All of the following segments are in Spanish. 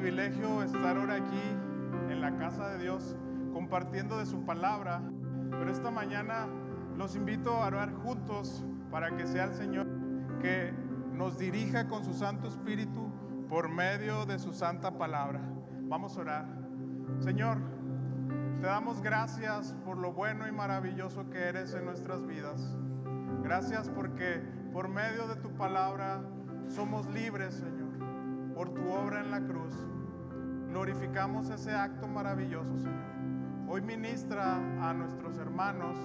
privilegio estar ahora aquí en la casa de Dios compartiendo de su palabra, pero esta mañana los invito a orar juntos para que sea el Señor que nos dirija con su Santo Espíritu por medio de su santa palabra. Vamos a orar. Señor, te damos gracias por lo bueno y maravilloso que eres en nuestras vidas. Gracias porque por medio de tu palabra somos libres, Señor, por tu obra en la cruz. Glorificamos ese acto maravilloso, Señor. Hoy ministra a nuestros hermanos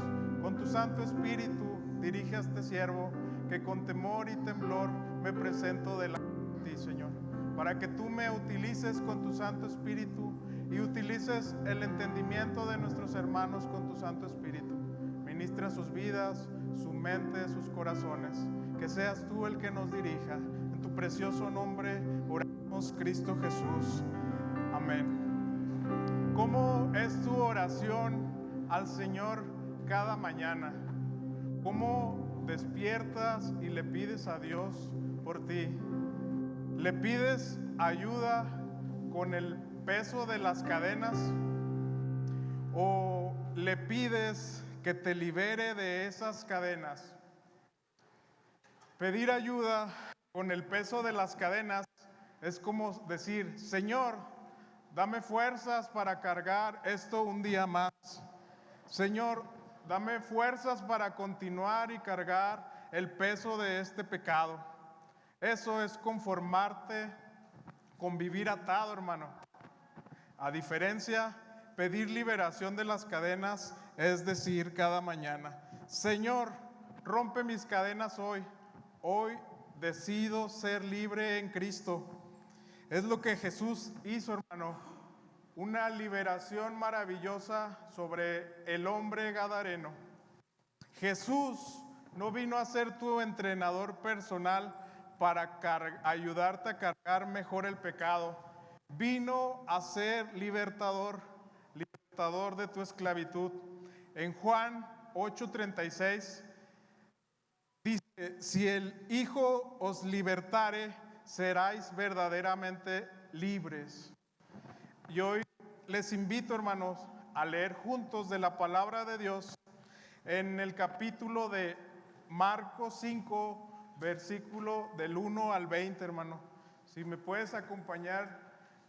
con tu Santo Espíritu. Dirige a este siervo que con temor y temblor me presento delante de ti, Señor, para que tú me utilices con tu Santo Espíritu y utilices el entendimiento de nuestros hermanos con tu Santo Espíritu. Ministra sus vidas, su mente, sus corazones. Que seas tú el que nos dirija. En tu precioso nombre oramos, Cristo Jesús. Amén. ¿Cómo es tu oración al Señor cada mañana? ¿Cómo despiertas y le pides a Dios por ti? ¿Le pides ayuda con el peso de las cadenas? ¿O le pides que te libere de esas cadenas? Pedir ayuda con el peso de las cadenas es como decir: Señor, dame fuerzas para cargar esto un día más. Señor, dame fuerzas para continuar y cargar el peso de este pecado. Eso es conformarte con vivir atado, hermano. A diferencia, pedir liberación de las cadenas es decir cada mañana: Señor, rompe mis cadenas hoy. Hoy decido ser libre en Cristo. Es lo que Jesús hizo, hermano. Una liberación maravillosa sobre el hombre gadareno. Jesús no vino a ser tu entrenador personal para ayudarte a cargar mejor el pecado. Vino a ser libertador de tu esclavitud. En Juan 8:36 dice: si el Hijo os libertare, seráis verdaderamente libres. Y hoy les invito, hermanos, a leer juntos de la palabra de Dios en el capítulo de Marcos 5, versículo del 1 al 20, hermano. Si me puedes acompañar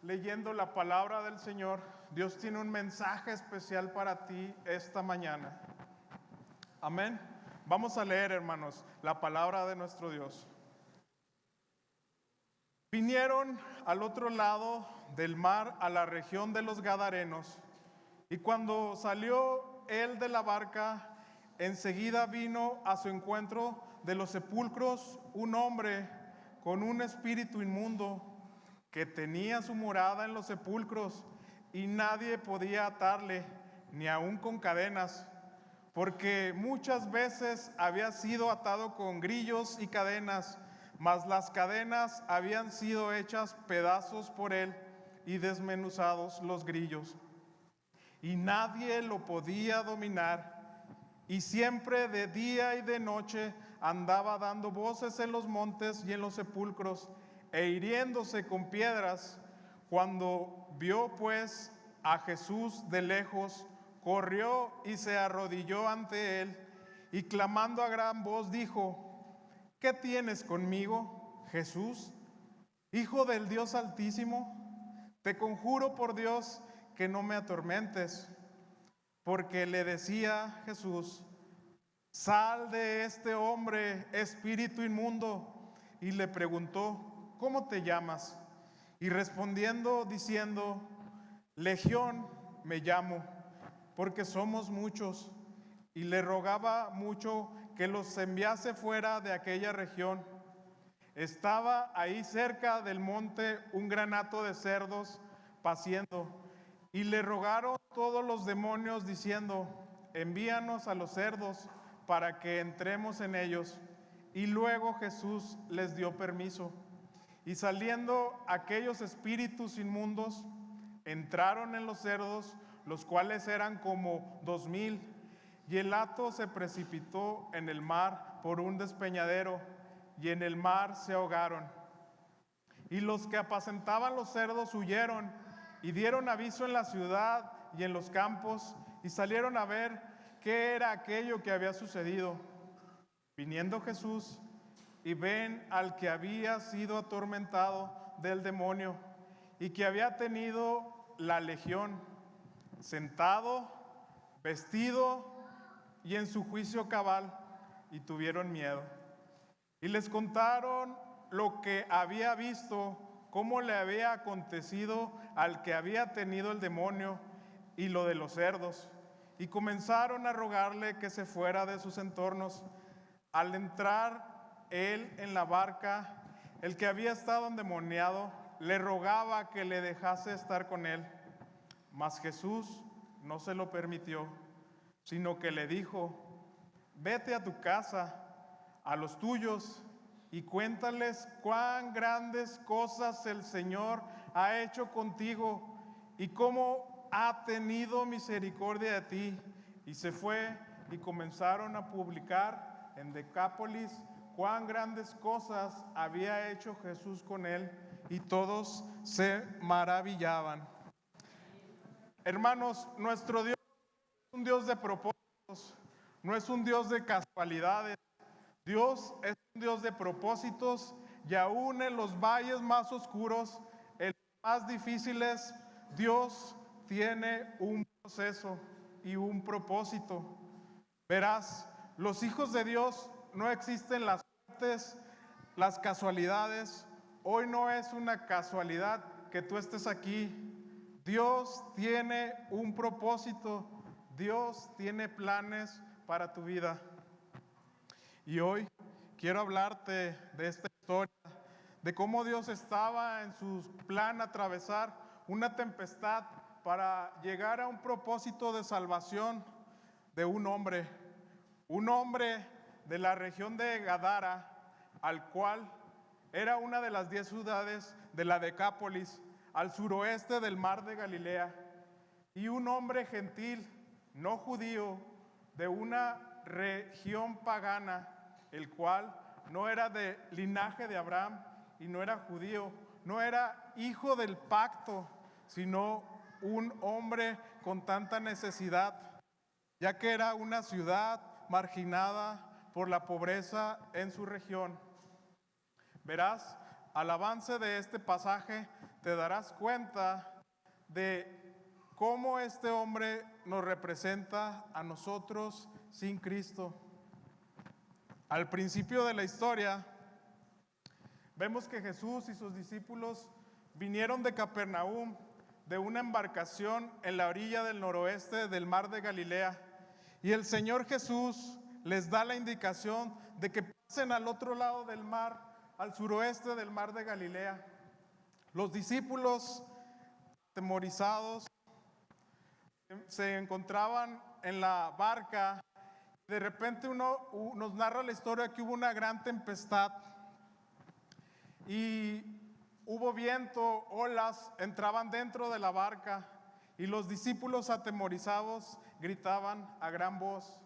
leyendo la palabra del Señor. Dios tiene un mensaje especial para ti esta mañana. Amén. Vamos a leer, hermanos, la palabra de nuestro Dios. Vinieron al otro lado del mar, a la región de los Gadarenos, y cuando salió él de la barca, enseguida vino a su encuentro de los sepulcros un hombre con un espíritu inmundo, que tenía su morada en los sepulcros, y nadie podía atarle, ni aun con cadenas, porque muchas veces había sido atado con grillos y cadenas, mas las cadenas habían sido hechas pedazos por él y desmenuzados los grillos. Y nadie lo podía dominar, y siempre de día y de noche andaba dando voces en los montes y en los sepulcros, e hiriéndose con piedras. Cuando vio pues a Jesús de lejos, corrió y se arrodilló ante él, y clamando a gran voz dijo: ¿qué tienes conmigo, Jesús, Hijo del Dios Altísimo? Te conjuro por Dios que no me atormentes. Porque le decía Jesús: sal de este hombre, espíritu inmundo. Y le preguntó: ¿cómo te llamas? Y respondiendo diciendo: Legión me llamo, porque somos muchos. Y le rogaba mucho que los enviase fuera de aquella región. Estaba ahí cerca del monte un gran hato de cerdos paciendo, y le rogaron todos los demonios diciendo: envíanos a los cerdos para que entremos en ellos. Y luego Jesús les dio permiso. Y saliendo aquellos espíritus inmundos, entraron en los cerdos, los cuales eran como 2000, y el hato se precipitó en el mar por un despeñadero, y en el mar se ahogaron. Y los que apacentaban los cerdos huyeron y dieron aviso en la ciudad y en los campos y salieron a ver qué era aquello que había sucedido. Viniendo Jesús y ven al que había sido atormentado del demonio y que había tenido la legión, sentado, vestido y en su juicio cabal, y tuvieron miedo. Y les contaron lo que había visto, cómo le había acontecido al que había tenido el demonio y lo de los cerdos. Y comenzaron a rogarle que se fuera de sus entornos. Al entrar él en la barca, el que había estado endemoniado le rogaba que le dejase estar con él. Mas Jesús no se lo permitió, sino que le dijo: vete a tu casa, a los tuyos, y cuéntales cuán grandes cosas el Señor ha hecho contigo y cómo ha tenido misericordia de ti. Y se fue y comenzaron a publicar en Decápolis cuán grandes cosas había hecho Jesús con él, y todos se maravillaban. Hermanos, nuestro Dios es un Dios de propósitos, no es un Dios de casualidades. Dios es un Dios de propósitos, y aún en los valles más oscuros, en los más difíciles, Dios tiene un proceso y un propósito. Verás, los hijos de Dios no existen las suertes, las casualidades. Hoy no es una casualidad que tú estés aquí. Dios tiene un propósito, Dios tiene planes para tu vida. Y hoy quiero hablarte de esta historia, de cómo Dios estaba en su plan atravesar una tempestad para llegar a un propósito de salvación de un hombre de la región de Gadara, al cual era una de las 10 ciudades de la Decápolis, al suroeste del mar de Galilea, y un hombre gentil, no judío, de una región pagana, el cual no era de linaje de Abraham y no era judío, no era hijo del pacto, sino un hombre con tanta necesidad, ya que era una ciudad marginada por la pobreza en su región. Verás, al avance de este pasaje te darás cuenta de cómo este hombre nos representa a nosotros sin Cristo. Al principio de la historia, vemos que Jesús y sus discípulos vinieron de Capernaum, de una embarcación en la orilla del noroeste del mar de Galilea, y el Señor Jesús les da la indicación de que pasen al otro lado del mar, al suroeste del mar de Galilea. Los discípulos, atemorizados, se encontraban en la barca. De repente nos narra la historia que hubo una gran tempestad y hubo viento, olas entraban dentro de la barca, y los discípulos atemorizados gritaban a gran voz: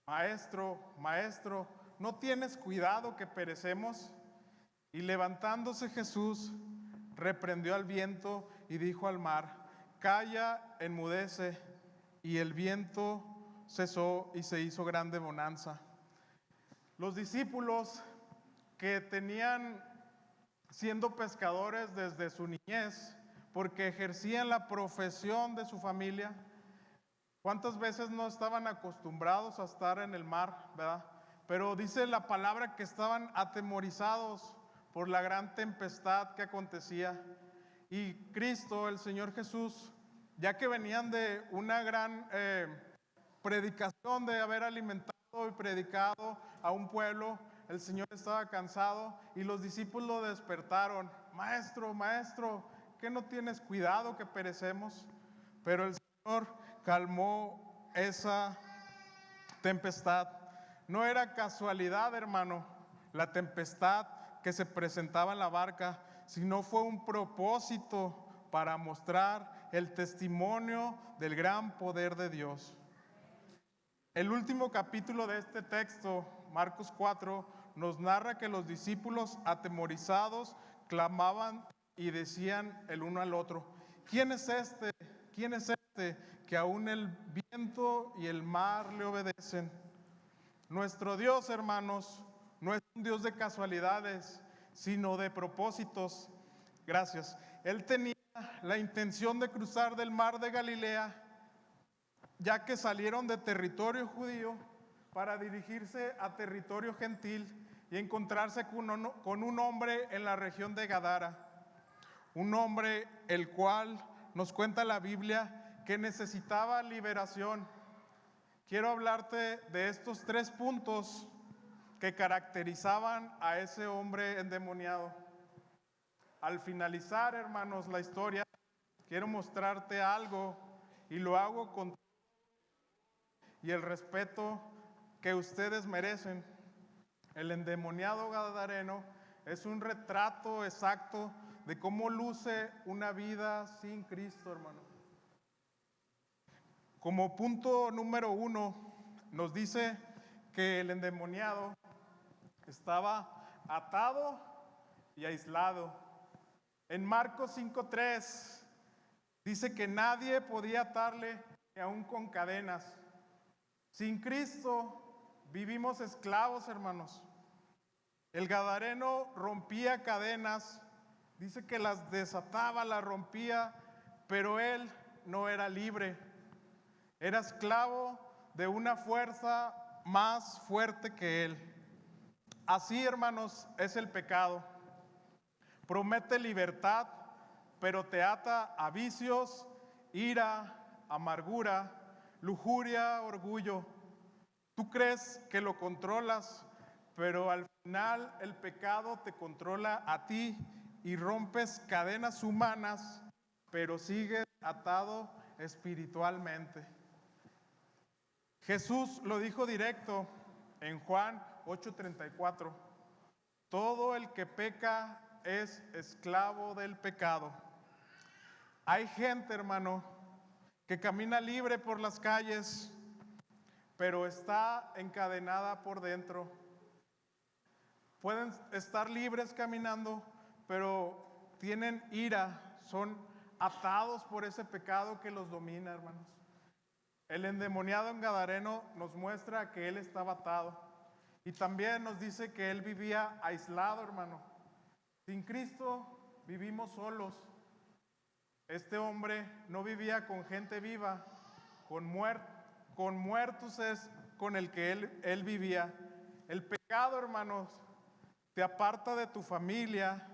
Maestro, Maestro, ¿no tienes cuidado que perecemos? Y levantándose Jesús, reprendió al viento y dijo al mar: Calla, enmudece. Y el viento cesó y se hizo grande bonanza. Los discípulos, que tenían siendo pescadores desde su niñez, porque ejercían la profesión de su familia, ¿cuántas veces no estaban acostumbrados a estar en el mar, verdad? Pero dice la palabra que estaban atemorizados por la gran tempestad que acontecía. Y Cristo, el Señor Jesús, ya que venían de una gran predicación, de haber alimentado y predicado a un pueblo, el Señor estaba cansado y los discípulos lo despertaron: Maestro, Maestro, ¿qué no tienes cuidado que perecemos? Pero el Señor calmó esa tempestad. No era casualidad, hermano, la tempestad que se presentaba en la barca, sino fue un propósito para mostrar el testimonio del gran poder de Dios. El último capítulo de este texto, Marcos 4, nos narra que los discípulos, atemorizados, clamaban y decían el uno al otro: ¿quién es este? ¿Quién es este que aún el viento y el mar le obedecen? Nuestro Dios, hermanos, no es un Dios de casualidades, sino de propósitos. Gracias. Él tenía la intención de cruzar del mar de Galilea, ya que salieron de territorio judío para dirigirse a territorio gentil y encontrarse con un hombre en la región de Gadara. Un hombre el cual nos cuenta la Biblia que necesitaba liberación. Quiero hablarte de estos 3 puntos que caracterizaban a ese hombre endemoniado. Al finalizar, hermanos, la historia, quiero mostrarte algo, y lo hago con y el respeto que ustedes merecen. El endemoniado gadareno es un retrato exacto de cómo luce una vida sin Cristo, hermano. Como punto número 1, nos dice que el endemoniado estaba atado y aislado. En Marcos 5:3 dice que nadie podía atarle ni aún con cadenas. Sin Cristo vivimos esclavos, hermanos. El gadareno rompía cadenas, dice que las desataba, las rompía, pero él no era libre. Era esclavo de una fuerza más fuerte que él. Así, hermanos, es el pecado. Promete libertad, pero te ata a vicios, ira, amargura, lujuria, orgullo. Tú crees que lo controlas, pero al final el pecado te controla a ti y rompes cadenas humanas, pero sigues atado espiritualmente. Jesús lo dijo directo en Juan 8:34. Todo el que peca es esclavo del pecado. Hay gente, hermano, que camina libre por las calles, pero está encadenada por dentro. Pueden estar libres caminando, pero tienen ira, son atados por ese pecado que los domina, hermanos. El endemoniado en gadareno nos muestra que él estaba atado, y también nos dice que él vivía aislado, hermano. Sin Cristo vivimos solos. Este hombre no vivía con gente viva, con muertos es con el que él vivía. El pecado, hermanos, te aparta de tu familia,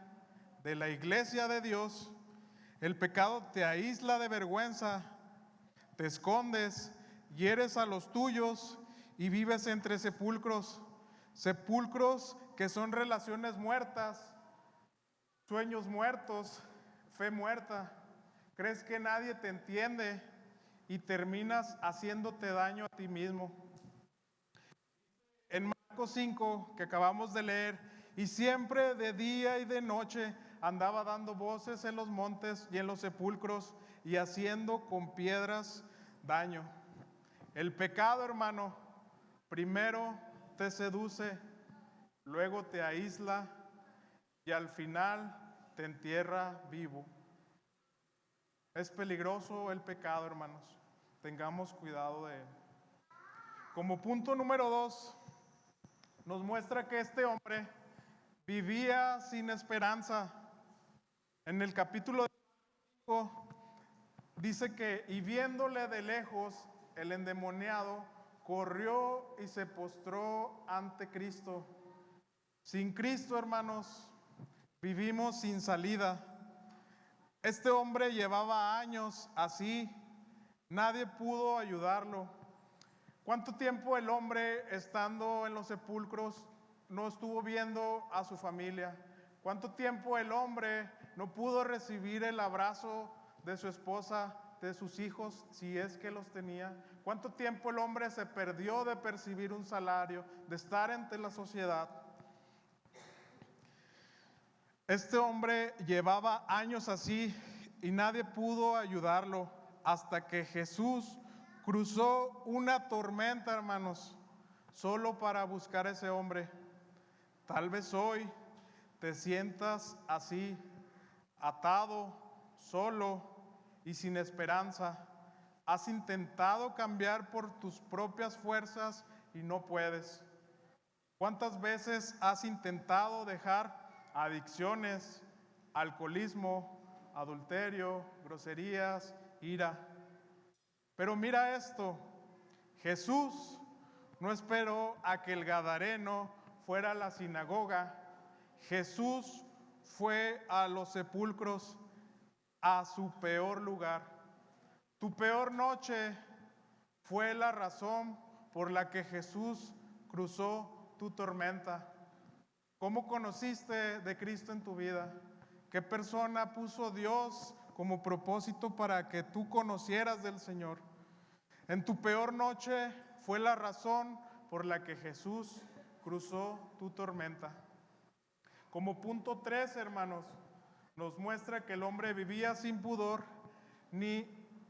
de la iglesia de Dios. El pecado te aísla de vergüenza, te escondes, hieres a los tuyos y vives entre sepulcros. Sepulcros que son relaciones muertas, sueños muertos, fe muerta. Crees que nadie te entiende y terminas haciéndote daño a ti mismo. En Marcos 5, que acabamos de leer, y siempre de día y de noche andaba dando voces en los montes y en los sepulcros y haciendo con piedras daño. El pecado, hermano, primero te seduce, luego te aísla y al final te entierra vivo. Es peligroso el pecado, hermanos. Tengamos cuidado de él. Como punto número 2, nos muestra que este hombre vivía sin esperanza. En el capítulo 5 dice que, y viéndole de lejos, el endemoniado corrió y se postró ante Cristo. Sin Cristo, hermanos, vivimos sin salida. Este hombre llevaba años así, nadie pudo ayudarlo. ¿Cuánto tiempo el hombre, estando en los sepulcros, no estuvo viendo a su familia? ¿Cuánto tiempo el hombre no pudo recibir el abrazo de su esposa, de sus hijos, si es que los tenía? ¿Cuánto tiempo el hombre se perdió de percibir un salario, de estar entre la sociedad? Este hombre llevaba años así y nadie pudo ayudarlo hasta que Jesús cruzó una tormenta, hermanos, solo para buscar a ese hombre. Tal vez hoy te sientas así, atado, solo y sin esperanza. Has intentado cambiar por tus propias fuerzas y no puedes. ¿Cuántas veces has intentado dejar adicciones, alcoholismo, adulterio, groserías, ira? Pero mira esto, Jesús no esperó a que el gadareno fuera a la sinagoga. Jesús fue a los sepulcros, a su peor lugar. Tu peor noche fue la razón por la que Jesús cruzó tu tormenta. ¿Cómo conociste de Cristo en tu vida? ¿Qué persona puso Dios como propósito para que tú conocieras del Señor? En tu peor noche fue la razón por la que Jesús cruzó tu tormenta. Como punto 3, hermanos, nos muestra que el hombre vivía sin pudor, ni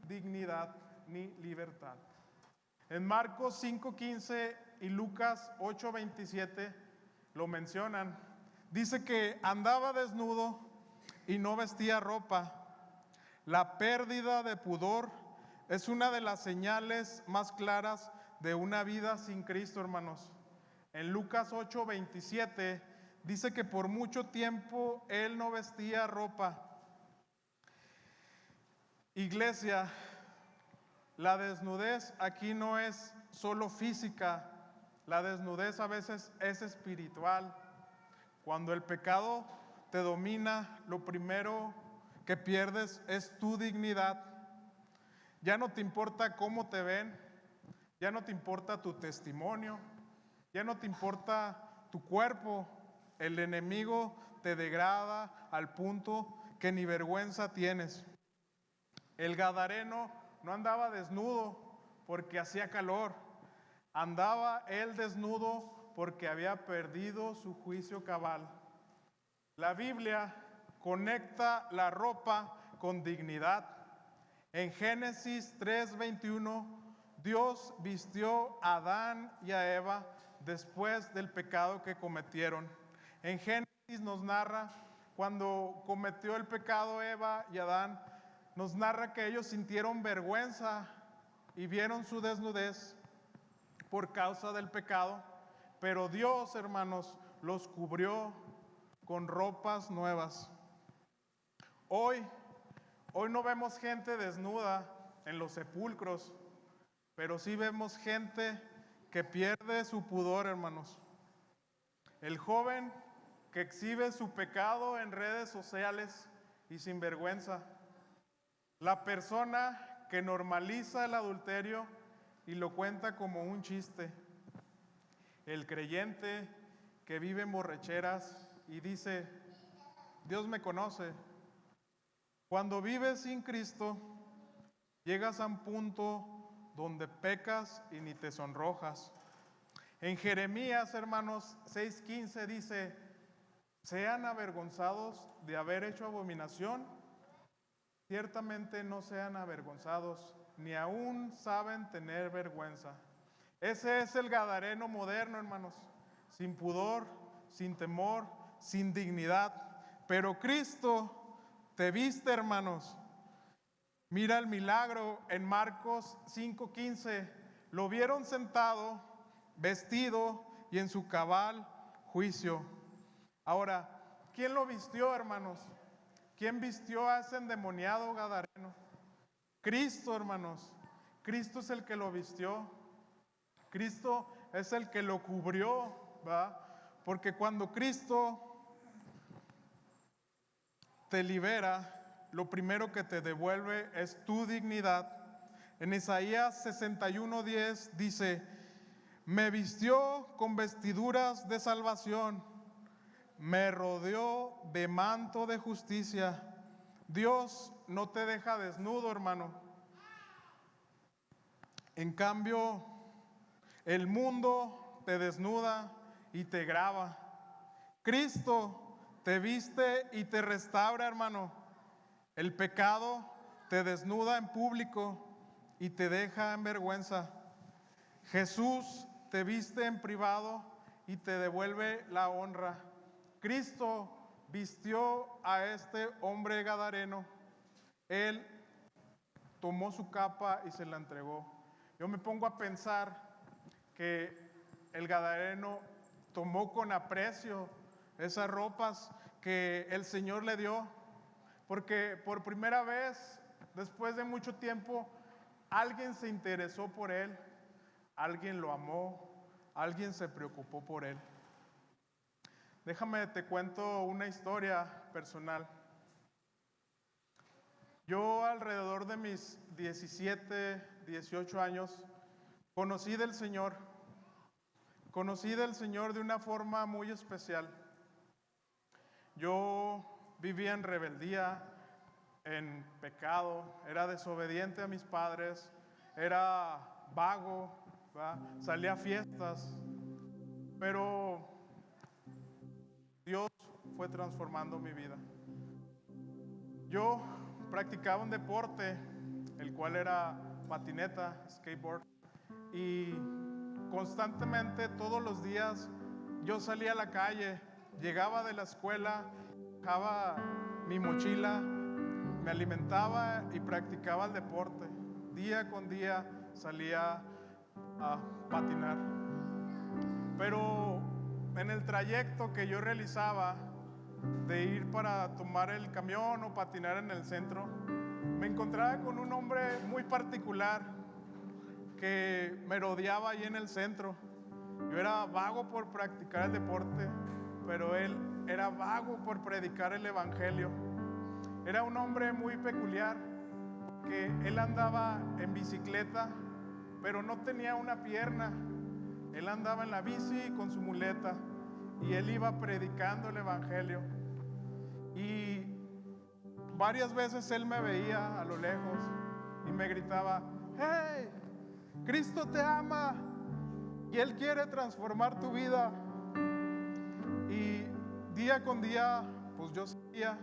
dignidad, ni libertad. En Marcos 5:15 y Lucas 8:27 lo mencionan. Dice que andaba desnudo y no vestía ropa. La pérdida de pudor es una de las señales más claras de una vida sin Cristo, hermanos. En Lucas 8:27 dice que por mucho tiempo él no vestía ropa. Iglesia, la desnudez aquí no es solo física, la desnudez a veces es espiritual. Cuando el pecado te domina, lo primero que pierdes es tu dignidad. Ya no te importa cómo te ven, ya no te importa tu testimonio, ya no te importa tu cuerpo. El enemigo te degrada al punto que ni vergüenza tienes. El gadareno no andaba desnudo porque hacía calor, andaba él desnudo porque había perdido su juicio cabal. La Biblia conecta la ropa con dignidad. En Génesis 3:21, Dios vistió a Adán y a Eva después del pecado que cometieron. En Génesis nos narra cuando cometió el pecado Eva y Adán, nos narra que ellos sintieron vergüenza y vieron su desnudez por causa del pecado, pero Dios, hermanos, los cubrió con ropas nuevas. Hoy no vemos gente desnuda en los sepulcros, pero sí vemos gente que pierde su pudor, hermanos. El joven que exhibe su pecado en redes sociales y sin vergüenza. La persona que normaliza el adulterio y lo cuenta como un chiste. El creyente que vive en borracheras y dice, Dios me conoce. Cuando vives sin Cristo, llegas a un punto donde pecas y ni te sonrojas. En Jeremías, hermanos, 6:15 dice, sean avergonzados de haber hecho abominación, ciertamente no sean avergonzados, ni aún saben tener vergüenza. Ese es el gadareno moderno, hermanos, sin pudor, sin temor, sin dignidad. Pero Cristo te viste, hermanos. Mira el milagro en Marcos 5:15. Lo vieron sentado, vestido y en su cabal juicio. Ahora, ¿quién lo vistió, hermanos? ¿Quién vistió a ese endemoniado gadareno? Cristo, hermanos. Cristo es el que lo vistió. Cristo es el que lo cubrió, ¿verdad? Porque cuando Cristo te libera, lo primero que te devuelve es tu dignidad. En Isaías 61:10 dice, me vistió con vestiduras de salvación, me rodeó de manto de justicia. Dios no te deja desnudo, hermano. En cambio, el mundo te desnuda y te graba. Cristo te viste y te restaura, hermano. El pecado te desnuda en público y te deja en vergüenza. Jesús te viste en privado y te devuelve la honra. Cristo vistió a este hombre gadareno, él tomó su capa y se la entregó. Yo me pongo a pensar que el gadareno tomó con aprecio esas ropas que el Señor le dio, porque por primera vez, después de mucho tiempo, alguien se interesó por él, alguien lo amó, alguien se preocupó por él. Déjame, te cuento una historia personal. Yo alrededor de mis 17, 18 años, conocí del Señor de una forma muy especial. Yo vivía en rebeldía, en pecado, era desobediente a mis padres, era vago, ¿verdad? Salía a fiestas, pero Dios fue transformando mi vida. Yo practicaba un deporte, el cual era patineta, skateboard, y constantemente todos los días yo salía a la calle, llegaba de la escuela, dejaba mi mochila, me alimentaba y practicaba el deporte. Día con día salía a patinar. Pero en el trayecto que yo realizaba de ir para tomar el camión o patinar en el centro, me encontraba con un hombre muy particular que me rodeaba ahí en el centro. Yo era vago por practicar el deporte, pero él era vago por predicar el evangelio. Era un hombre muy peculiar, que él andaba en bicicleta, pero no tenía una pierna. Él andaba en la bici con su muleta y él iba predicando el evangelio. Y varias veces él me veía a lo lejos y me gritaba: ¡Hey! Cristo te ama y Él quiere transformar tu vida. Y día con día, pues yo seguía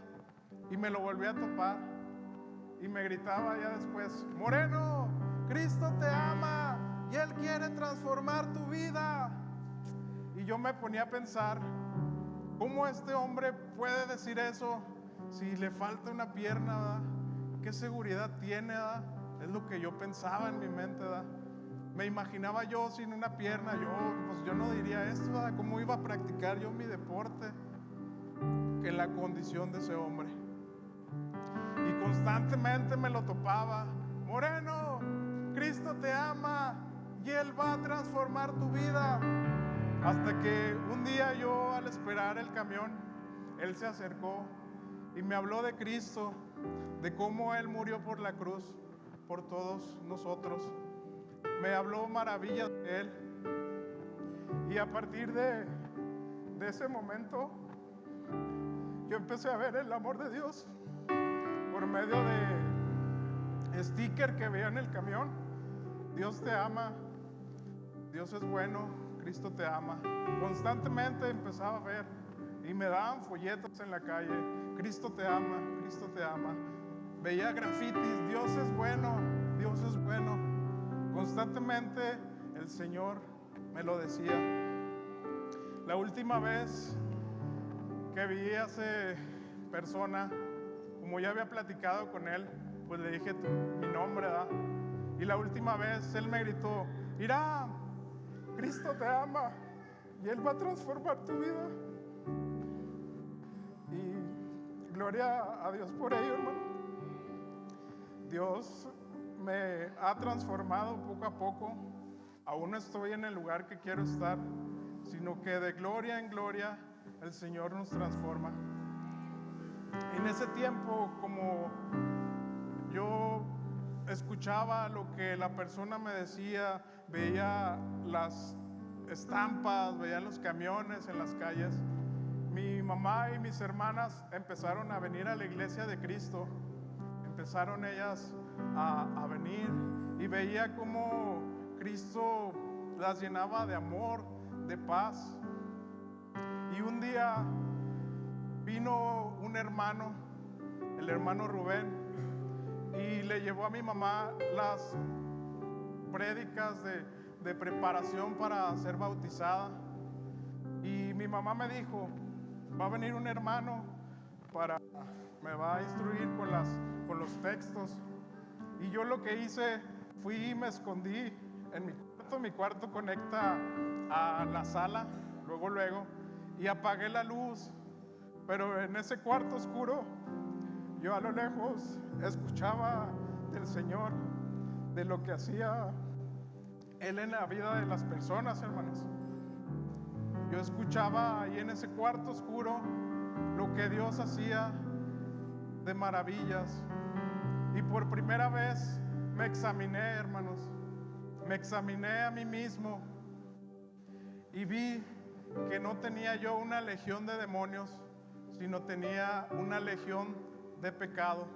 y me lo volví a topar y me gritaba ya después: Moreno, Cristo te ama y Él quiere transformar tu vida. Y yo me ponía a pensar, ¿cómo este hombre puede decir eso si le falta una pierna, ¿verdad? ¿Qué seguridad tiene, ¿verdad? Es lo que yo pensaba en mi mente, ¿verdad? Me imaginaba yo sin una pierna, yo no diría esto, ¿verdad? ¿Cómo iba a practicar yo mi deporte en la condición de ese hombre? Y constantemente me lo topaba: Moreno, Cristo te ama y Él va a transformar tu vida. Hasta que un día yo, al esperar el camión, Él se acercó y me habló de Cristo, de cómo Él murió por la cruz por todos nosotros. Me habló maravillas de Él. Y a partir de ese momento, yo empecé a ver el amor de Dios por medio de sticker que veía en el camión. Dios te ama, Dios es bueno, Cristo te ama. Constantemente empezaba a ver y me daban folletos en la calle: Cristo te ama, Cristo te ama. Veía grafitis: Dios es bueno, Dios es bueno. Constantemente el Señor me lo decía. La última vez que vi a esa persona, como ya había platicado con él, pues le dije mi nombre, ¿verdad? Y la última vez él me gritó: mira, Cristo te ama y Él va a transformar tu vida. Y gloria a Dios por ello, hermano. Dios me ha transformado poco a poco. Aún no estoy en el lugar que quiero estar, sino que de gloria en gloria el Señor nos transforma. En ese tiempo, como yo escuchaba lo que la persona me decía, veía las estampas, veía los camiones en las calles, mi mamá y mis hermanas empezaron a venir a la iglesia de Cristo. Empezaron ellas a venir y veía cómo Cristo las llenaba de amor, de paz. Y un día vino un hermano, el hermano Rubén, y le llevó a mi mamá las prédicas de preparación para ser bautizada. Y mi mamá me dijo: va a venir un hermano me va a instruir con los textos. Y yo lo que hice, fui y me escondí en mi cuarto conecta a la sala, luego, y apagué la luz. Pero en ese cuarto oscuro, yo a lo lejos escuchaba del Señor, de lo que hacía Él en la vida de las personas, hermanos. Yo escuchaba ahí en ese cuarto oscuro lo que Dios hacía de maravillas. Y por primera vez me examiné, hermanos. Me examiné a mí mismo y vi que no tenía yo una legión de demonios, sino tenía una legión de pecado.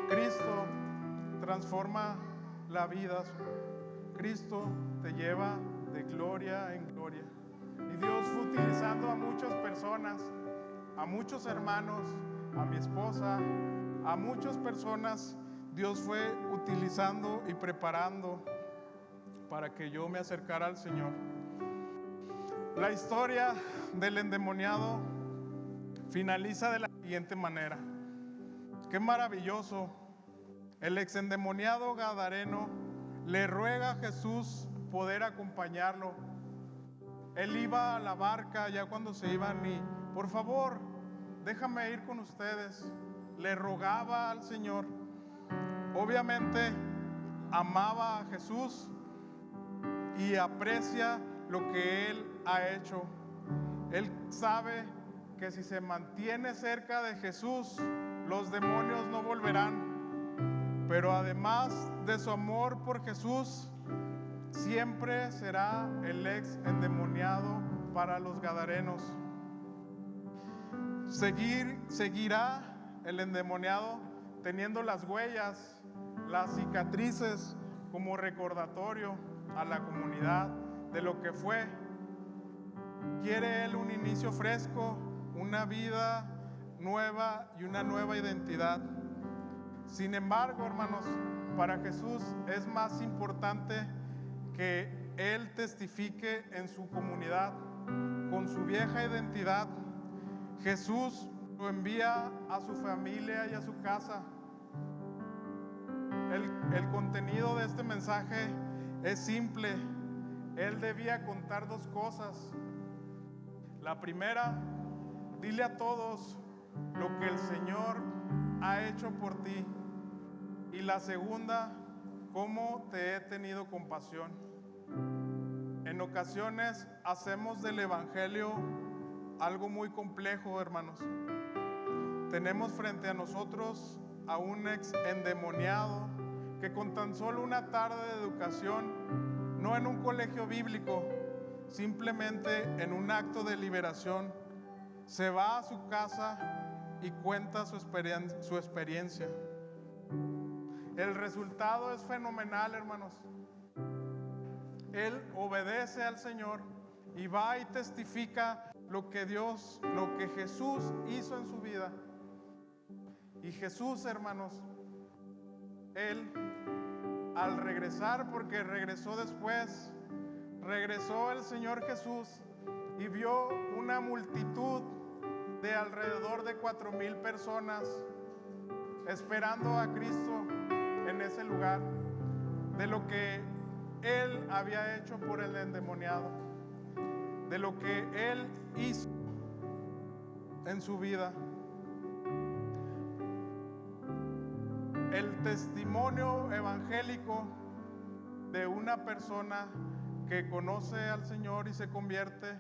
Cristo transforma la vida. Cristo te lleva de gloria en gloria. Y Dios fue utilizando a muchas personas, a muchos hermanos, a mi esposa, a muchas personas. Dios fue utilizando y preparando para que yo me acercara al Señor. La historia del endemoniado finaliza de la siguiente manera. Qué maravilloso. El exendemoniado gadareno le ruega a Jesús poder acompañarlo. Él iba a la barca ya cuando se iban y, por favor, déjame ir con ustedes. Le rogaba al Señor. Obviamente amaba a Jesús y aprecia lo que Él ha hecho. Él sabe que si se mantiene cerca de Jesús, los demonios no volverán. Pero además de su amor por Jesús, siempre será el ex endemoniado para los gadarenos. Seguirá el endemoniado teniendo las huellas, las cicatrices como recordatorio a la comunidad de lo que fue. Quiere él un inicio fresco, una vida nueva y una nueva identidad. Sin embargo, hermanos, para Jesús es más importante que él testifique en su comunidad con su vieja identidad. Jesús lo envía a su familia y a su casa. El contenido de este mensaje es simple. Él debía contar dos cosas. La primera, dile a todos lo que el Señor ha hecho por ti. Y la segunda, cómo te he tenido compasión. En ocasiones hacemos del evangelio algo muy complejo, hermanos. Tenemos frente a nosotros a un ex endemoniado que con tan solo una tarde de educación, no en un colegio bíblico, simplemente en un acto de liberación, se va a su casa y cuenta su experiencia. El resultado es fenomenal, hermanos. Él obedece al Señor y va y testifica lo que Jesús hizo en su vida. Y Jesús, hermanos, Él al regresar, porque regresó después, regresó el Señor Jesús y vio una multitud de alrededor de 4,000 personas esperando a Cristo en ese lugar, de lo que Él había hecho por el endemoniado, de lo que Él hizo en su vida. El testimonio evangélico de una persona que conoce al Señor y se convierte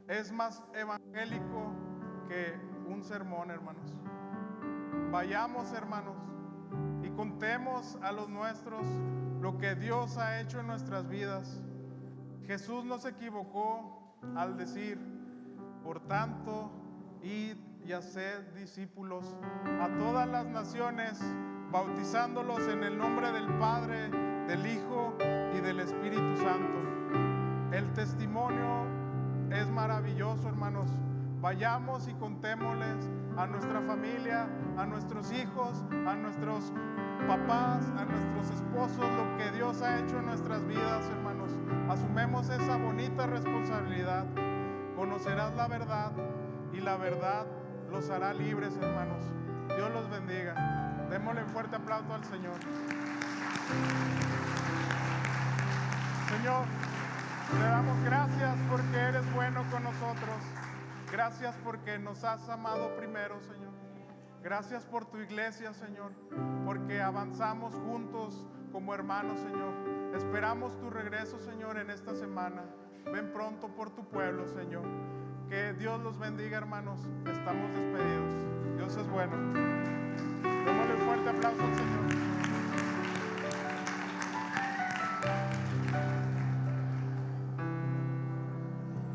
es más evangélico que un sermón, hermanos. Vayamos, hermanos, y contemos a los nuestros lo que Dios ha hecho en nuestras vidas. Jesús no se equivocó al decir, por tanto, id y haced discípulos a todas las naciones, bautizándolos en el nombre del Padre, del Hijo y del Espíritu Santo. El testimonio es maravilloso, hermanos. Vayamos y contémosles a nuestra familia, a nuestros hijos, a nuestros papás, a nuestros esposos, lo que Dios ha hecho en nuestras vidas, hermanos. Asumemos esa bonita responsabilidad. Conocerás la verdad y la verdad los hará libres, hermanos. Dios los bendiga. Démosle un fuerte aplauso al Señor. Señor, te damos gracias porque eres bueno con nosotros. Gracias porque nos has amado primero, Señor. Gracias por tu iglesia, Señor, porque avanzamos juntos como hermanos, Señor. Esperamos tu regreso, Señor, en esta semana. Ven pronto por tu pueblo, Señor. Que Dios los bendiga, hermanos. Estamos despedidos. Dios es bueno. Démosle un fuerte aplauso.